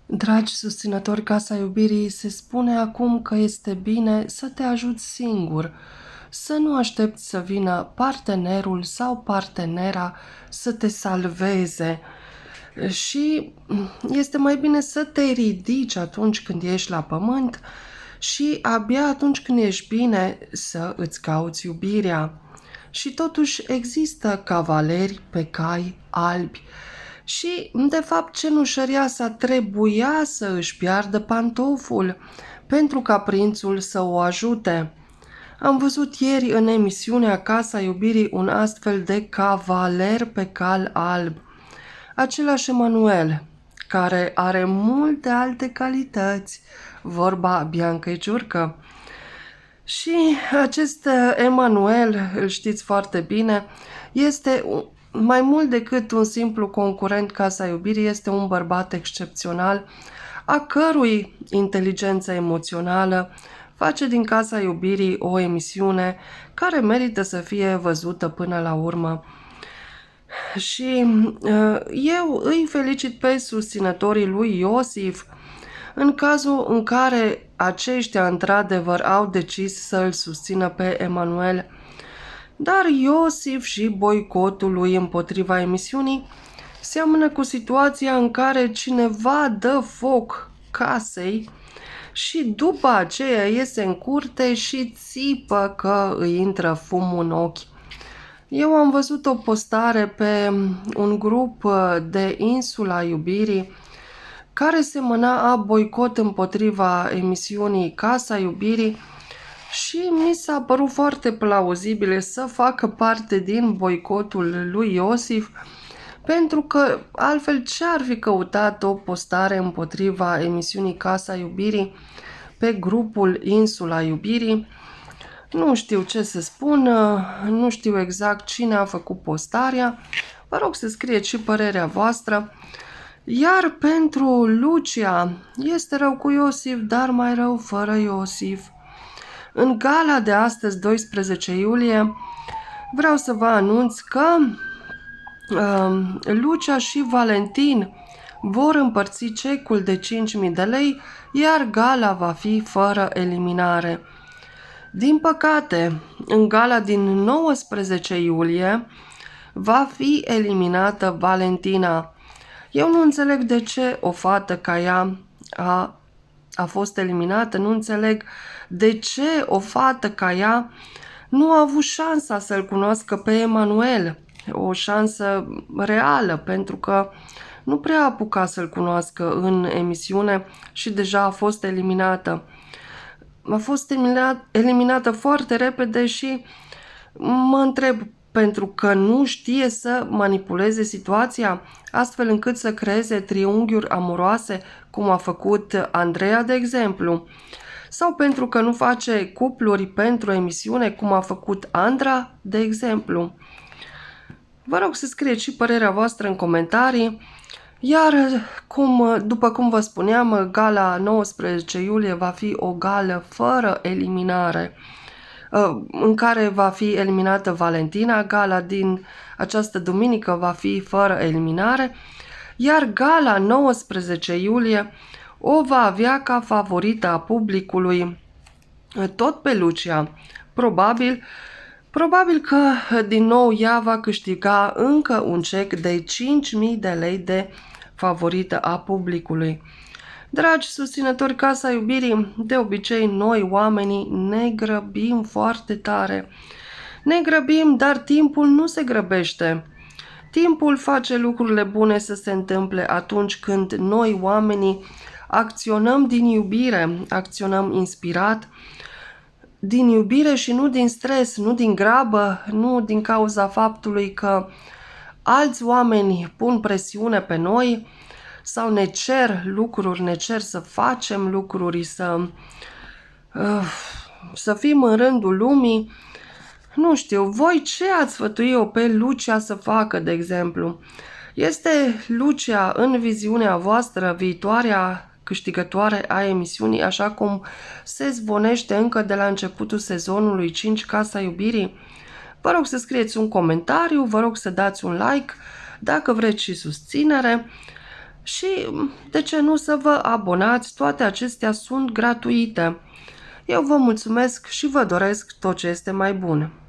Dragi susținători Casa Iubirii, se spune acum că este bine să te ajuți singur, să nu aștepți să vină partenerul sau partenera să te salveze și este mai bine să te ridici atunci când ești la pământ și abia atunci când ești bine să îți cauți iubirea. Și totuși există cavaleri pe cai albi. Și, de fapt, cenușăreasa trebuia să își piardă pantoful pentru ca prințul să o ajute. Am văzut ieri în emisiunea Casa Iubirii un astfel de cavaler pe cal alb. Același Emanuel, care are multe alte calități, vorba Biancăi Ciurcă. Și acest Emanuel, îl știți foarte bine, este mai mult decât un simplu concurent Casa Iubirii, este un bărbat excepțional, a cărui inteligență emoțională face din Casa Iubirii o emisiune care merită să fie văzută până la urmă. Și eu îi felicit pe susținătorii lui Iosif în cazul în care aceștia într-adevăr au decis să îl susțină pe Emanuel. Dar Iosif și boicotul lui împotriva emisiunii seamănă cu situația în care cineva dă foc casei și după aceea iese în curte și țipă că îi intră fumul în ochi. Eu am văzut o postare pe un grup de Insula Iubirii care semăna a boicot împotriva emisiunii Casa Iubirii și mi s-a părut foarte plauzibil să facă parte din boicotul lui Iosif, pentru că altfel ce ar fi căutat o postare împotriva emisiunii Casa Iubirii pe grupul Insula Iubirii? Nu știu ce să spun, nu știu exact cine a făcut postarea. Vă rog să scrieți și părerea voastră. Iar pentru Lucia, este rău cu Iosif, dar mai rău fără Iosif. În gala de astăzi, 12 iulie, vreau să vă anunț că Lucia și Valentin vor împărți cecul de 5.000 de lei, iar gala va fi fără eliminare. Din păcate, în gala din 19 iulie va fi eliminată Valentina. Eu nu înțeleg de ce o fată ca ea a fost eliminată, nu înțeleg de ce o fată ca ea nu a avut șansa să-l cunoască pe Emanuel, o șansă reală, pentru că nu prea a apucat să-l cunoască în emisiune și deja a fost eliminată. A fost eliminată foarte repede și mă întreb, pentru că nu știe să manipuleze situația, astfel încât să creeze triunghiuri amoroase, cum a făcut Andreea, de exemplu, sau pentru că nu face cupluri pentru emisiune, cum a făcut Andra, de exemplu. Vă rog să scrieți și părerea voastră în comentarii. Iar, după cum vă spuneam, gala 19 iulie va fi o gală fără eliminare, în care va fi eliminată Valentina. Gala din această duminică va fi fără eliminare, iar gala 19 iulie o va avea ca favorită a publicului tot pe Lucia. Probabil că din nou ea va câștiga încă un cec de 5.000 de lei de favorită a publicului. Dragi susținători Casa Iubirii, de obicei noi oamenii ne grăbim foarte tare. Ne grăbim, dar timpul nu se grăbește. Timpul face lucrurile bune să se întâmple atunci când noi oamenii acționăm din iubire, acționăm inspirat, din iubire și nu din stres, nu din grabă, nu din cauza faptului că alți oameni pun presiune pe noi sau ne cer lucruri, ne cer să facem lucruri, să fim în rândul lumii. Nu știu, voi ce ați sfătui-o pe Lucia să facă, de exemplu? Este Lucia în viziunea voastră viitoarea câștigătoare a emisiunii, așa cum se zvonește încă de la începutul sezonului 5 Casa Iubirii? Vă rog să scrieți un comentariu, vă rog să dați un like dacă vreți și susținere. Și de ce nu să vă abonați, toate acestea sunt gratuite. Eu vă mulțumesc și vă doresc tot ce este mai bun.